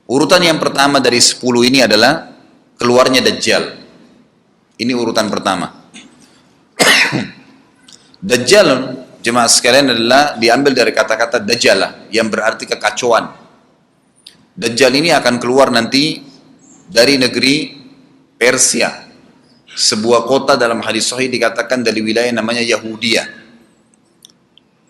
Urutan yang pertama dari 10 ini adalah keluarnya Dajjal. Ini urutan pertama. Dajjal, jemaah sekalian, adalah diambil dari kata-kata Dajjalah yang berarti kekacauan. Dajjal ini akan keluar nanti dari negeri Persia. Sebuah kota dalam hadis sahih dikatakan dari wilayah namanya Yahudiyah.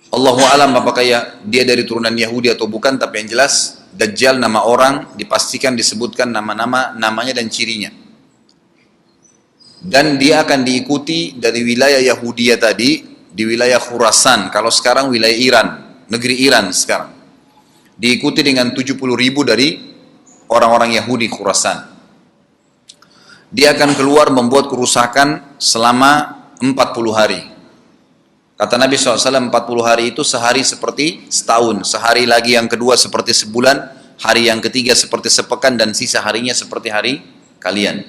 Allahu alam apakah dia dari turunan Yahudi atau bukan, tapi yang jelas Dajjal nama orang, dipastikan disebutkan namanya dan cirinya. Dan dia akan diikuti dari wilayah Yahudiyah tadi, di wilayah Khurasan, kalau sekarang wilayah Iran, negeri Iran sekarang. Diikuti dengan 70.000 dari orang-orang Yahudi Khurasan. Dia akan keluar membuat kerusakan selama 40 hari. Kata Nabi SAW, 40 hari itu sehari seperti setahun, sehari lagi yang kedua seperti sebulan, hari yang ketiga seperti sepekan, dan sisa harinya seperti hari kalian.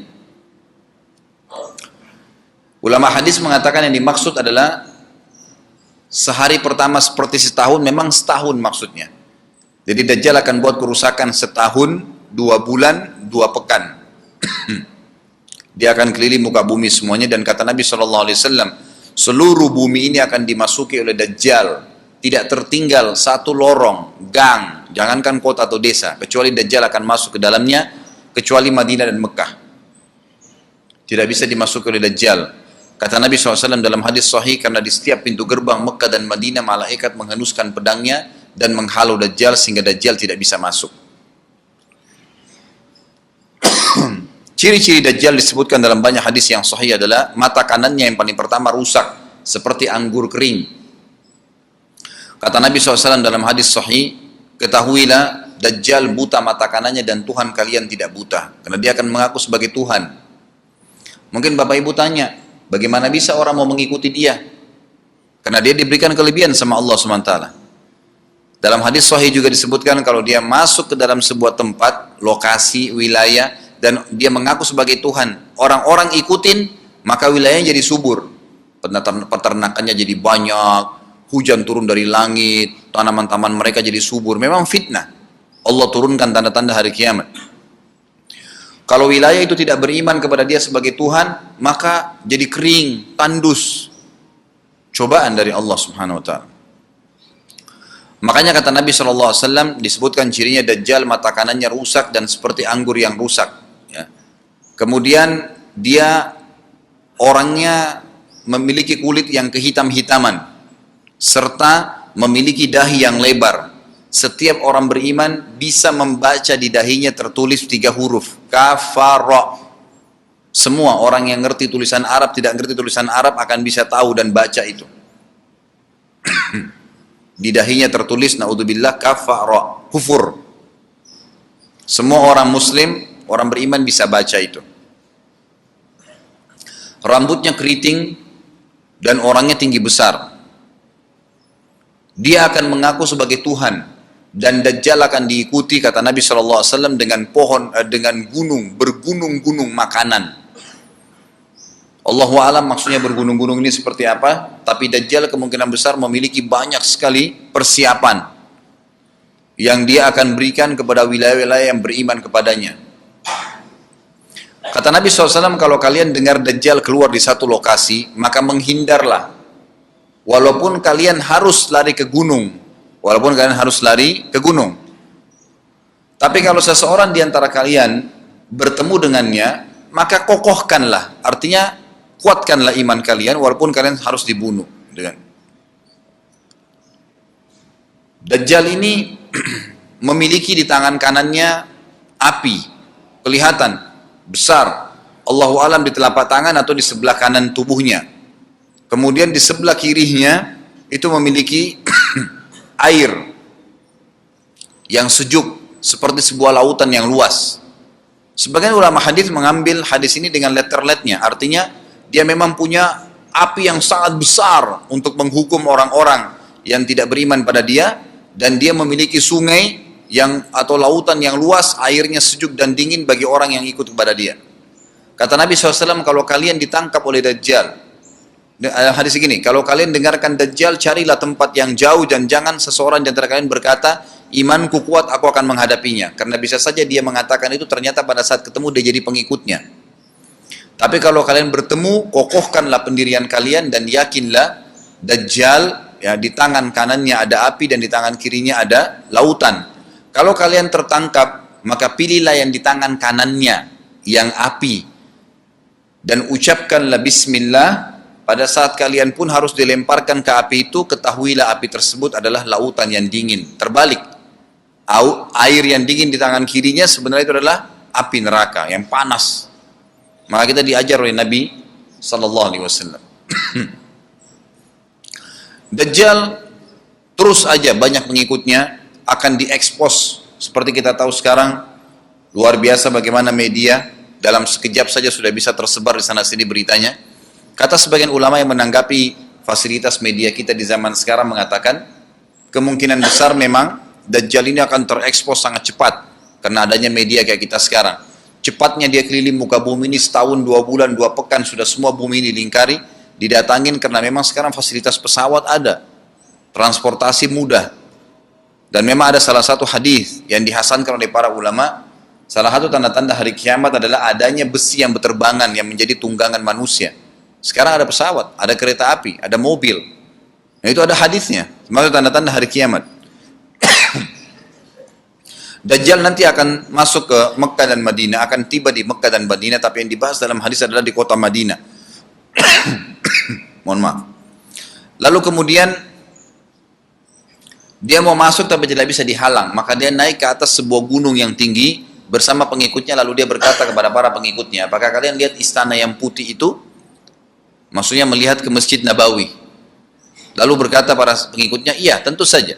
Ulama hadis mengatakan yang dimaksud adalah sehari pertama seperti setahun, memang setahun maksudnya. Jadi Dajjal akan buat kerusakan setahun, 2 bulan, 2 pekan. Dia akan keliling muka bumi semuanya, dan kata Nabi SAW, seluruh bumi ini akan dimasuki oleh Dajjal. Tidak tertinggal satu lorong, gang, jangankan kota atau desa, kecuali Dajjal akan masuk ke dalamnya, kecuali Madinah dan Mekah. Tidak bisa dimasuki oleh Dajjal. Kata Nabi SAW dalam hadis sahih, karena di setiap pintu gerbang Mekah dan Madinah, malaikat menghenuskan pedangnya dan menghalau Dajjal sehingga Dajjal tidak bisa masuk. Ciri-ciri Dajjal disebutkan dalam banyak hadis yang sahih adalah mata kanannya yang paling pertama rusak, seperti anggur kering. Kata Nabi SAW dalam hadis sahih, ketahuilah Dajjal buta mata kanannya dan Tuhan kalian tidak buta. Karena dia akan mengaku sebagai Tuhan. Mungkin Bapak Ibu tanya, bagaimana bisa orang mau mengikuti dia? Karena dia diberikan kelebihan sama Allah SWT. Dalam hadis sahih juga disebutkan kalau dia masuk ke dalam sebuah tempat, lokasi, wilayah, dan dia mengaku sebagai Tuhan, orang-orang ikutin, maka wilayahnya jadi subur, peternakannya jadi banyak, hujan turun dari langit, tanaman-tanaman mereka jadi subur. Memang fitnah, Allah turunkan tanda-tanda hari kiamat. Kalau wilayah itu tidak beriman kepada dia sebagai Tuhan, maka jadi kering, tandus, cobaan dari Allah Subhanahu Wa Taala. Makanya kata Nabi SAW disebutkan cirinya Dajjal mata kanannya rusak dan seperti anggur yang rusak. Ya. Kemudian dia orangnya memiliki kulit yang kehitam-hitaman serta memiliki dahi yang lebar. Setiap orang beriman bisa membaca di dahinya tertulis 3 huruf kafara. Semua orang yang ngerti tulisan Arab, tidak ngerti tulisan Arab akan bisa tahu dan baca itu. Di dahinya tertulis naudzubillah kafara, kufur. Semua orang muslim, orang beriman bisa baca itu. Rambutnya keriting dan orangnya tinggi besar. Dia akan mengaku sebagai Tuhan dan Dajjal akan diikuti kata Nabi SAW dengan pohon, dengan gunung, bergunung-gunung makanan. Allahu alam maksudnya bergunung-gunung ini seperti apa, tapi Dajjal kemungkinan besar memiliki banyak sekali persiapan yang dia akan berikan kepada wilayah-wilayah yang beriman kepadanya. Kata Nabi SAW, kalau kalian dengar Dajjal keluar di satu lokasi, maka menghindarlah. Walaupun kalian harus lari ke gunung. Tapi kalau seseorang di antara kalian bertemu dengannya, maka kokohkanlah. Artinya, kuatkanlah iman kalian, walaupun kalian harus dibunuh. Dajjal ini memiliki di tangan kanannya api, kelihatan besar, Allahu alam di telapak tangan atau di sebelah kanan tubuhnya. Kemudian di sebelah kirinya itu memiliki air yang sejuk seperti sebuah lautan yang luas. Sebagian ulama hadis mengambil hadis ini dengan letter-letternya, artinya dia memang punya api yang sangat besar untuk menghukum orang-orang yang tidak beriman pada dia, dan dia memiliki sungai atau lautan yang luas, airnya sejuk dan dingin bagi orang yang ikut kepada dia. Kata Nabi SAW, kalau kalian ditangkap oleh Dajjal, hadis begini, kalau kalian dengarkan Dajjal, carilah tempat yang jauh dan jangan seseorang di antara kalian berkata, imanku kuat, aku akan menghadapinya. Karena bisa saja dia mengatakan itu, ternyata pada saat ketemu dia jadi pengikutnya. Tapi kalau kalian bertemu, kokohkanlah pendirian kalian dan yakinlah Dajjal, ya, di tangan kanannya ada api dan di tangan kirinya ada lautan. Kalau kalian tertangkap, maka pilihlah yang di tangan kanannya, yang api. Dan ucapkanlah bismillah. Pada saat kalian pun harus dilemparkan ke api itu, ketahuilah api tersebut adalah lautan yang dingin. Terbalik. Air yang dingin di tangan kirinya sebenarnya itu adalah api neraka yang panas. Maka kita diajar oleh Nabi sallallahu alaihi wasallam. Dajjal terus aja banyak pengikutnya, akan diekspos seperti kita tahu sekarang. Luar biasa bagaimana media dalam sekejap saja sudah bisa tersebar di sana sini beritanya. Kata sebagian ulama yang menanggapi fasilitas media kita di zaman sekarang mengatakan kemungkinan besar memang Dajjal ini akan terekspos sangat cepat karena adanya media kayak kita sekarang. Cepatnya dia keliling muka bumi ini setahun, 2 bulan, 2 pekan sudah semua bumi ini dilingkari, didatangin karena memang sekarang fasilitas pesawat ada, transportasi mudah. Dan memang ada salah satu hadis yang dihasankan oleh para ulama, salah satu tanda-tanda hari kiamat adalah adanya besi yang berterbangan yang menjadi tunggangan manusia. Sekarang ada pesawat, ada kereta api, ada mobil. Nah, itu ada hadisnya, maksud tanda-tanda hari kiamat. Dajjal nanti akan masuk ke Mekah dan Madinah, akan tiba di Mekah dan Madinah, tapi yang dibahas dalam hadis adalah di kota Madinah. Mohon maaf. Lalu kemudian dia mau masuk tapi tidak bisa dihalang, maka dia naik ke atas sebuah gunung yang tinggi bersama pengikutnya, lalu dia berkata kepada para pengikutnya, apakah kalian lihat istana yang putih itu? Maksudnya melihat ke Masjid Nabawi. Lalu berkata para pengikutnya, iya tentu saja.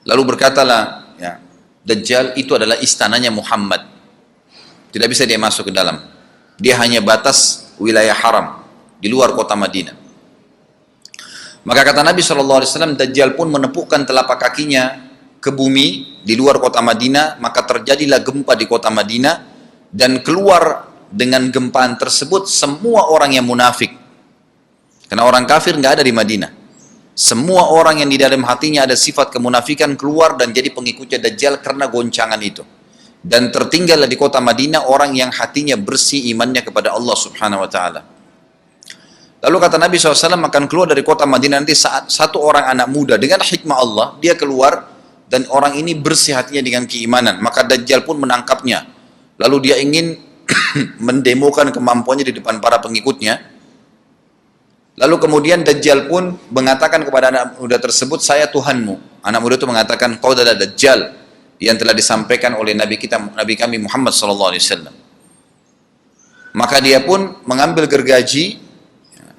Lalu berkatalah, ya, Dajjal itu adalah istananya Muhammad. Tidak bisa dia masuk ke dalam. Dia hanya batas wilayah haram di luar kota Madinah. Maka kata Nabi SAW, Dajjal pun menepukkan telapak kakinya ke bumi di luar kota Madinah, maka terjadilah gempa di kota Madinah, dan keluar dengan gempaan tersebut semua orang yang munafik. Karena orang kafir nggak ada di Madinah. Semua orang yang di dalam hatinya ada sifat kemunafikan keluar dan jadi pengikutnya Dajjal karena goncangan itu. Dan tertinggallah di kota Madinah orang yang hatinya bersih imannya kepada Allah Subhanahu wa ta'ala. Lalu kata Nabi SAW akan keluar dari kota Madinah nanti saat satu orang anak muda dengan hikmah Allah, dia keluar dan orang ini bersih hatinya dengan keimanan. Maka Dajjal pun menangkapnya. Lalu dia ingin mendemokan kemampuannya di depan para pengikutnya. Lalu kemudian Dajjal pun mengatakan kepada anak muda tersebut, saya Tuhanmu. Anak muda itu mengatakan, kau adalah Dajjal yang telah disampaikan oleh Nabi kami Muhammad SAW. Maka dia pun mengambil gergaji,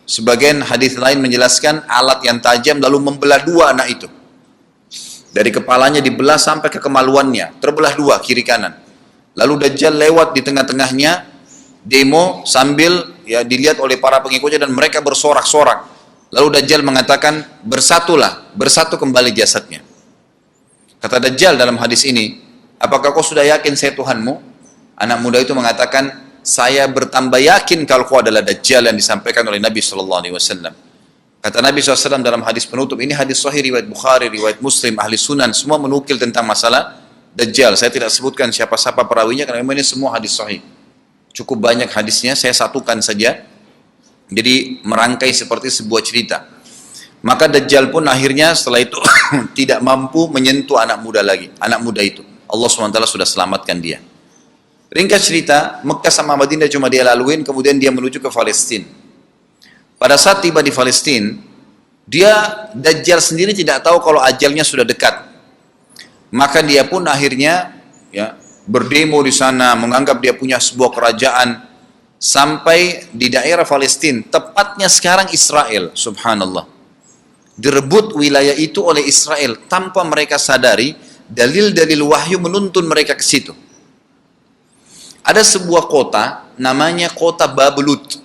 sebagian hadis lain menjelaskan alat yang tajam, lalu membelah dua anak itu. Dari kepalanya dibelah sampai ke kemaluannya, terbelah dua kiri kanan. Lalu Dajjal lewat di tengah-tengahnya, demo sambil ya dilihat oleh para pengikutnya dan mereka bersorak-sorak. Lalu Dajjal mengatakan, bersatulah, bersatu kembali jasadnya. Kata Dajjal dalam hadis ini, apakah kau sudah yakin saya Tuhanmu? Anak muda itu mengatakan, saya bertambah yakin kalau kau adalah Dajjal yang disampaikan oleh Nabi SAW. Kata Nabi SAW dalam hadis penutup, ini hadis sahih riwayat Bukhari, riwayat Muslim, ahli sunan, semua menukil tentang masalah Dajjal. Saya tidak sebutkan siapa-siapa perawinya karena memang ini semua hadis sahih. Cukup banyak hadisnya, saya satukan saja. Jadi merangkai seperti sebuah cerita. Maka Dajjal pun akhirnya setelah itu tidak mampu menyentuh anak muda lagi. Anak muda itu, Allah SWT sudah selamatkan dia. Ringkas cerita, Mekah sama Madinah cuma dia laluin, kemudian dia menuju ke Palestina. Pada saat tiba di Palestina, Dajjal sendiri tidak tahu kalau ajalnya sudah dekat. Maka dia pun akhirnya ya berdemo di sana, menganggap dia punya sebuah kerajaan sampai di daerah Palestina, tepatnya sekarang Israel, subhanallah. Direbut wilayah itu oleh Israel tanpa mereka sadari, dalil-dalil wahyu menuntun mereka ke situ. Ada sebuah kota namanya kota Babelut.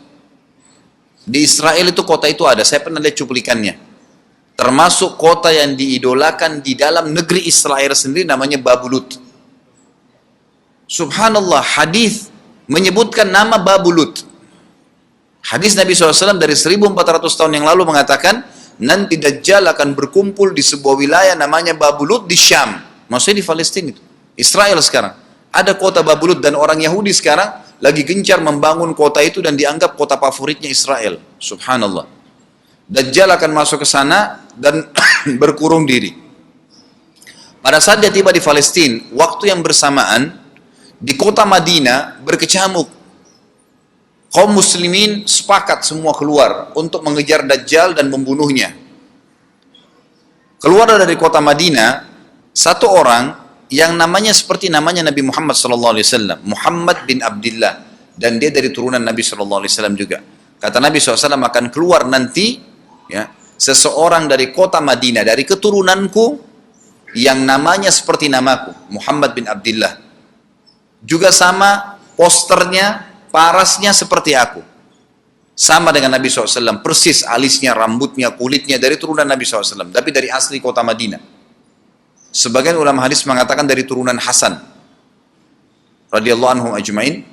Di Israel itu kota itu ada, saya pernah lihat cuplikannya. Termasuk kota yang diidolakan di dalam negeri Israel sendiri namanya Babelut. Subhanallah, hadis menyebutkan nama Babelut. Hadis Nabi SAW dari 1400 tahun yang lalu mengatakan, nanti Dajjal akan berkumpul di sebuah wilayah namanya Babelut di Syam. Maksudnya di Palestina itu. Israel sekarang. Ada kota Babulud dan orang Yahudi sekarang lagi gencar membangun kota itu dan dianggap kota favoritnya Israel. Subhanallah. Dajjal akan masuk ke sana dan berkurung diri. Pada saat dia tiba di Palestina, waktu yang bersamaan, di kota Madinah berkecamuk. Kaum muslimin sepakat semua keluar untuk mengejar Dajjal dan membunuhnya. Keluar dari kota Madinah, satu orang yang namanya seperti namanya Nabi Muhammad SAW, Muhammad bin Abdullah, dan dia dari turunan Nabi SAW juga. Kata Nabi SAW akan keluar nanti, ya, seseorang dari kota Madinah, dari keturunanku, yang namanya seperti namaku, Muhammad bin Abdullah. Juga sama posternya, parasnya seperti aku. Sama dengan Nabi SAW, persis alisnya, rambutnya, kulitnya, dari turunan Nabi SAW, tapi dari asli kota Madinah. Sebagian ulama hadis mengatakan dari turunan Hasan radhiyallahu anhum ajmain.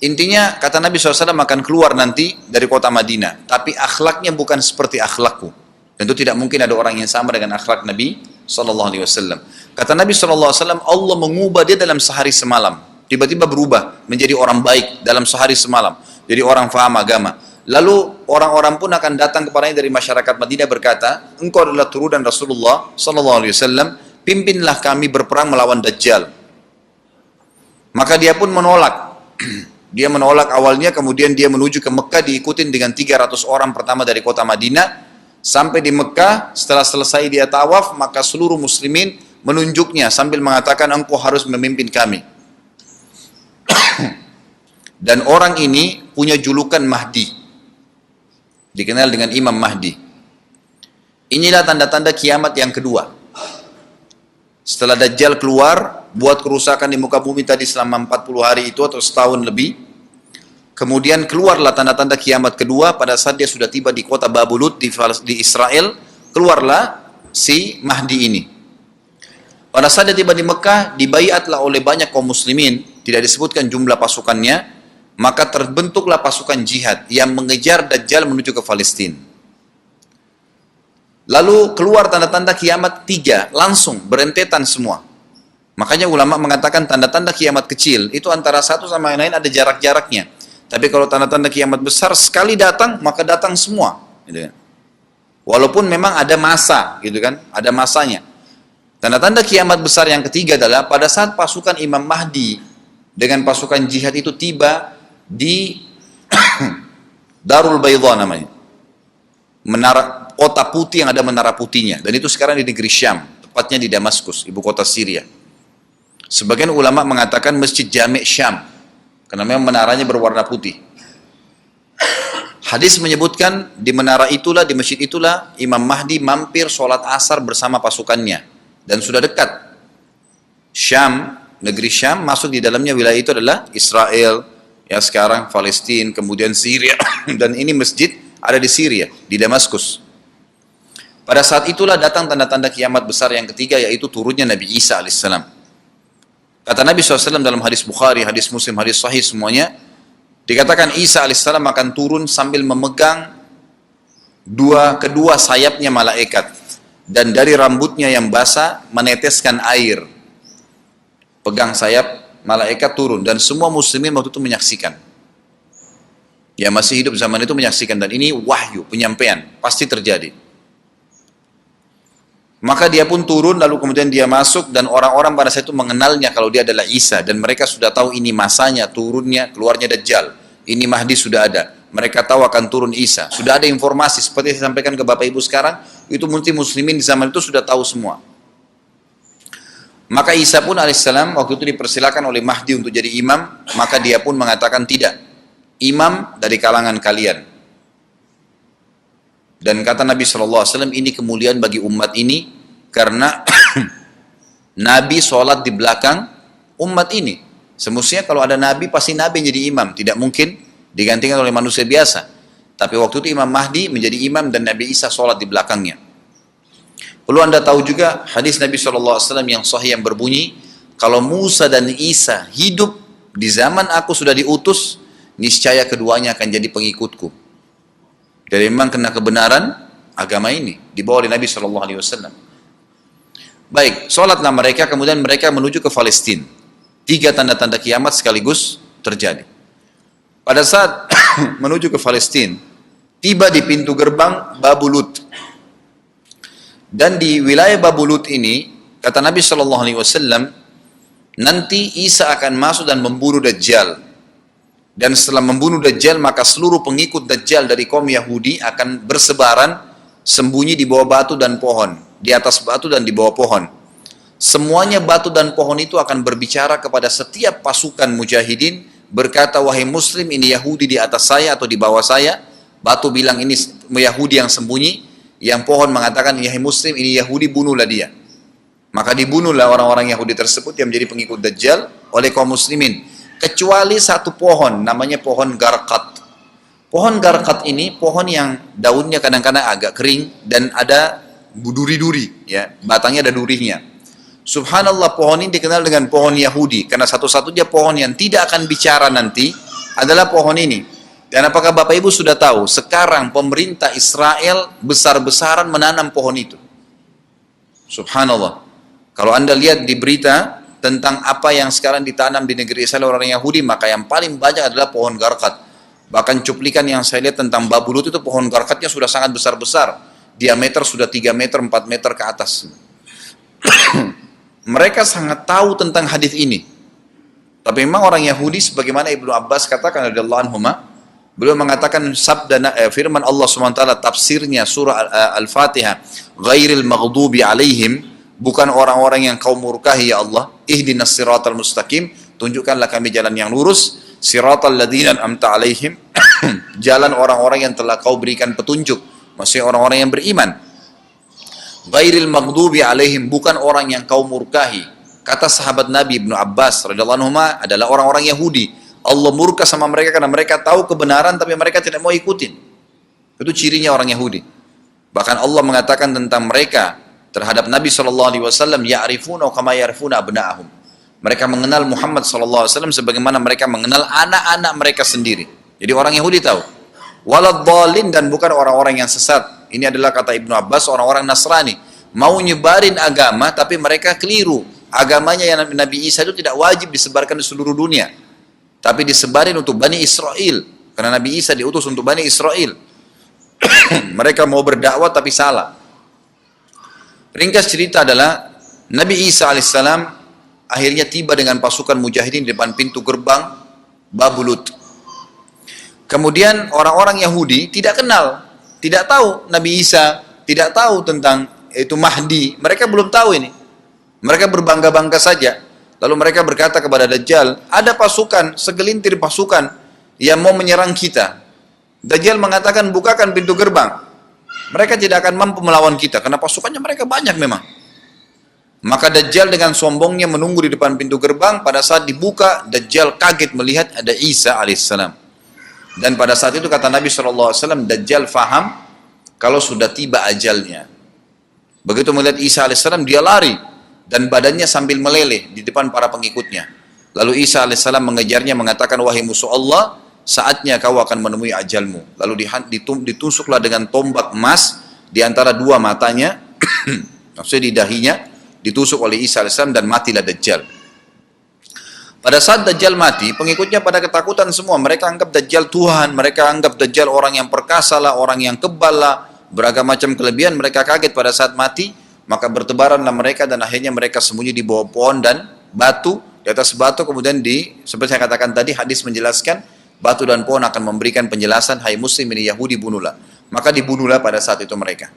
Intinya kata Nabi SAW akan keluar nanti dari kota Madinah, tapi akhlaknya bukan seperti akhlakku. Tentu tidak mungkin ada orang yang sama dengan akhlak Nabi SAW. Kata Nabi SAW, Allah mengubah dia dalam sehari semalam. Tiba-tiba berubah menjadi orang baik dalam sehari semalam, jadi orang faham agama. Lalu orang-orang pun akan datang kepadanya dari masyarakat Madinah berkata, engkau adalah turunan Rasulullah SAW, pimpinlah kami berperang melawan Dajjal. Maka dia pun menolak. Dia menolak awalnya, kemudian dia menuju ke Mekah diikutin dengan 300 orang pertama dari kota Madinah. Sampai di Mekah, setelah selesai dia tawaf, maka seluruh muslimin menunjuknya sambil mengatakan, engkau harus memimpin kami. Dan orang ini punya julukan Mahdi, dikenal dengan Imam Mahdi. Inilah tanda-tanda kiamat yang kedua. Setelah Dajjal keluar, buat kerusakan di muka bumi tadi selama 40 hari itu atau setahun lebih. Kemudian keluarlah tanda-tanda kiamat kedua pada saat dia sudah tiba di kota Babulud di Israel. Keluarlah si Mahdi ini. Pada saat dia tiba di Mekah, dibaiatlah oleh banyak kaum muslimin, tidak disebutkan jumlah pasukannya, maka terbentuklah pasukan jihad yang mengejar Dajjal menuju ke Palestina. Lalu keluar tanda-tanda kiamat 3, langsung berentetan semua. Makanya ulama mengatakan tanda-tanda kiamat kecil itu antara satu sama yang lain ada jarak-jaraknya. Tapi kalau tanda-tanda kiamat besar sekali datang, maka datang semua. Gitu kan. Walaupun memang ada masa, gitu kan, ada masanya. Tanda-tanda kiamat besar yang ketiga adalah pada saat pasukan Imam Mahdi dengan pasukan jihad itu tiba di Darul Baydha namanya. Menara kota putih yang ada menara putihnya, dan itu sekarang di negeri Syam, tepatnya di Damaskus, ibu kota Syria. Sebagian ulama mengatakan Masjid Jami' Syam, karena memang menaranya berwarna putih. Hadis menyebutkan di menara itulah, di masjid itulah Imam Mahdi mampir sholat asar bersama pasukannya, dan sudah dekat. Syam, negeri Syam, masuk di dalamnya wilayah itu adalah Israel, ya sekarang Palestina, kemudian Syria, dan ini masjid ada di Syria, di Damaskus. Pada saat itulah datang tanda-tanda kiamat besar yang ketiga, yaitu turunnya Nabi Isa alaihissalam. Kata Nabi SAW dalam hadis Bukhari, hadis Muslim, hadis Sahih semuanya, dikatakan Isa alaihissalam akan turun sambil memegang kedua sayapnya malaikat, dan dari rambutnya yang basah meneteskan air. Pegang sayap malaikat turun, dan semua muslimin waktu itu menyaksikan. Ya masih hidup zaman itu menyaksikan, dan ini wahyu, penyampaian, pasti terjadi. Maka dia pun turun, lalu kemudian dia masuk, dan orang-orang pada saat itu mengenalnya kalau dia adalah Isa, dan mereka sudah tahu ini masanya, turunnya, keluarnya Dajjal. Ini Mahdi sudah ada. Mereka tahu akan turun Isa. Sudah ada informasi, seperti saya sampaikan ke Bapak Ibu sekarang, itu muslimin di zaman itu sudah tahu semua. Maka Isa pun alaihissalam waktu itu dipersilakan oleh Mahdi untuk jadi imam, maka dia pun mengatakan tidak. Imam dari kalangan kalian. Dan kata Nabi SAW, ini kemuliaan bagi umat ini, karena Nabi sholat di belakang umat ini. Semestinya kalau ada Nabi, pasti Nabi jadi imam. Tidak mungkin digantikan oleh manusia biasa. Tapi waktu itu Imam Mahdi menjadi imam dan Nabi Isa sholat di belakangnya. Perlu anda tahu juga hadis Nabi SAW yang sahih yang berbunyi, kalau Musa dan Isa hidup di zaman aku sudah diutus, niscaya keduanya akan jadi pengikutku. Jadi memang kena kebenaran agama ini dibawa oleh Nabi SAW. Baik, sholatlah mereka, kemudian mereka menuju ke Palestina. 3 tanda-tanda kiamat sekaligus terjadi. Pada saat menuju ke Palestina, tiba di pintu gerbang Babulut. Dan di wilayah Babulut ini, kata Nabi SAW, nanti Isa akan masuk dan membunuh Dajjal. Dan setelah membunuh Dajjal, maka seluruh pengikut Dajjal dari kaum Yahudi akan bersebaran, sembunyi di bawah batu dan pohon, di atas batu dan di bawah pohon. Semuanya batu dan pohon itu akan berbicara kepada setiap pasukan mujahidin, berkata, wahai muslim, ini Yahudi di atas saya atau di bawah saya. Batu bilang ini Yahudi yang sembunyi, yang pohon mengatakan, wahai muslim, ini Yahudi, bunuhlah dia. Maka dibunuhlah orang-orang Yahudi tersebut yang menjadi pengikut Dajjal oleh kaum muslimin. Kecuali satu pohon, namanya pohon Garqat. Pohon Garqat ini pohon yang daunnya kadang-kadang agak kering dan ada duri-duri, ya, batangnya ada durinya. Subhanallah, pohon ini dikenal dengan pohon Yahudi karena satu-satunya pohon yang tidak akan bicara nanti adalah pohon ini. Dan apakah Bapak Ibu sudah tahu sekarang pemerintah Israel besar-besaran menanam pohon itu? Subhanallah. Kalau Anda lihat di berita tentang apa yang sekarang ditanam di negeri Israel orang Yahudi, maka yang paling banyak adalah pohon Garqat. Bahkan cuplikan yang saya lihat tentang Babulut itu pohon Garqatnya sudah sangat besar-besar. Diameter sudah 3 meter, 4 meter ke atas. Mereka sangat tahu tentang hadis ini. Tapi memang orang Yahudi, sebagaimana Ibnu Abbas katakan radhiyallahu anhu, beliau mengatakan sabda firman Allah SWT tafsirnya surah Al-Fatihah, ghairil maghdubi alaihim, bukan orang-orang yang kau murkahi ya Allah, ihdinas siratal mustaqim, tunjukkanlah kami jalan yang lurus, siratal ladzina an'amta alaihim, jalan orang-orang yang telah kau berikan petunjuk, maksudnya orang-orang yang beriman. Ghairil maghdubi alaihim, bukan orang yang kau murkahi. Kata sahabat Nabi Ibnu Abbas radhiyallahu anhu adalah orang-orang Yahudi. Allah murka sama mereka karena mereka tahu kebenaran tapi mereka tidak mau ikutin. Itu cirinya orang Yahudi. Bahkan Allah mengatakan tentang mereka terhadap Nabi SAW, ya'rifuna kama ya'rifuna abna'ahum. Mereka mengenal Muhammad SAW sebagaimana mereka mengenal anak-anak mereka sendiri. Jadi orang Yahudi tahu. Waladhdallin, dan bukan orang-orang yang sesat. Ini adalah kata Ibnu Abbas, orang-orang Nasrani. Mau nyebarin agama tapi mereka keliru. Agamanya yang Nabi Isa itu tidak wajib disebarkan di seluruh dunia. Tapi disebarin untuk Bani Israel. Karena Nabi Isa diutus untuk Bani Israel. Mereka mau berdakwah tapi salah. Ringkas cerita adalah Nabi Isa alaihissalam akhirnya tiba dengan pasukan mujahidin di depan pintu gerbang Babulut. Kemudian orang-orang Yahudi tidak kenal, tidak tahu Nabi Isa, tidak tahu tentang itu Mahdi. Mereka belum tahu ini. Mereka berbangga-bangga saja. Lalu mereka berkata kepada Dajjal, ada pasukan, segelintir pasukan yang mau menyerang kita. Dajjal mengatakan, bukakan pintu gerbang. Mereka tidak akan mampu melawan kita karena pasukannya mereka banyak memang. Maka Dajjal dengan sombongnya menunggu di depan pintu gerbang. Pada saat dibuka, Dajjal kaget melihat ada Isa alaihissalam. Dan pada saat itu kata Nabi SAW, Dajjal faham kalau sudah tiba ajalnya. Begitu melihat Isa alaihissalam, dia lari dan badannya sambil meleleh di depan para pengikutnya. Lalu Isa alaihissalam mengejarnya mengatakan, wahai musuh Allah, saatnya kau akan menemui ajalmu. Lalu ditusuklah dengan tombak emas di antara dua matanya, maksudnya di dahinya, ditusuk oleh Isa AS dan matilah Dajjal. Pada saat Dajjal mati, pengikutnya pada ketakutan semua. Mereka anggap Dajjal Tuhan, mereka anggap Dajjal orang yang perkasa lah, orang yang kebal lah, beragam macam kelebihan. Mereka kaget pada saat mati, maka bertebaranlah mereka dan akhirnya mereka sembunyi di bawah pohon dan batu, di atas batu. Kemudian seperti saya katakan tadi, hadis menjelaskan, batu dan pohon akan memberikan penjelasan, hai muslim ini Yahudi, bunuhlah. Maka dibunuhlah pada saat itu mereka.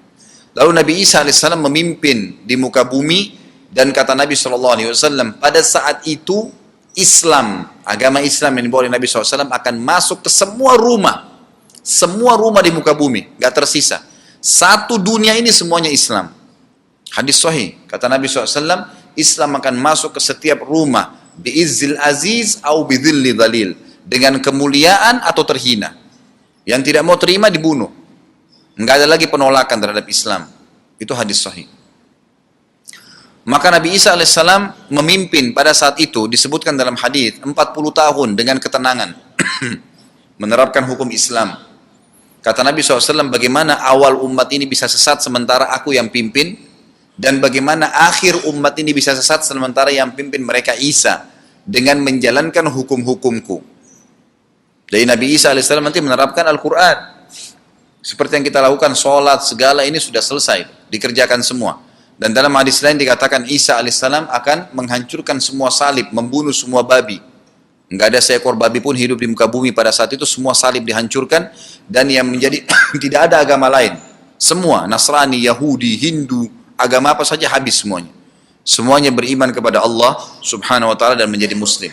Lalu Nabi Isa AS memimpin di muka bumi, dan kata Nabi SAW, pada saat itu Islam, agama Islam yang dibawa oleh Nabi SAW akan masuk ke semua rumah di muka bumi, gak tersisa. Satu dunia ini semuanya Islam. Hadis sahih, kata Nabi SAW, Islam akan masuk ke setiap rumah, bi'izzil aziz au bidzilli dhalil, dengan kemuliaan atau terhina. Yang tidak mau terima dibunuh. Enggak ada lagi penolakan terhadap Islam. Itu hadis sahih. Maka Nabi Isa alaihissalam memimpin pada saat itu, disebutkan dalam hadis 40 tahun dengan ketenangan menerapkan hukum Islam. Kata Nabi SAW, bagaimana awal umat ini bisa sesat sementara aku yang pimpin? Dan bagaimana akhir umat ini bisa sesat sementara yang pimpin mereka Isa dengan menjalankan hukum-hukumku. Jadi Nabi Isa alaihissalam nanti menerapkan Al-Quran. Seperti yang kita lakukan, sholat, segala ini sudah selesai, dikerjakan semua. Dan dalam hadis lain dikatakan Isa alaihissalam akan menghancurkan semua salib, membunuh semua babi. Enggak ada seekor babi pun hidup di muka bumi pada saat itu, semua salib dihancurkan. Dan yang menjadi, tidak ada agama lain. Semua, Nasrani, Yahudi, Hindu, agama apa saja habis semuanya. Semuanya beriman kepada Allah subhanahu wa ta'ala dan menjadi muslim.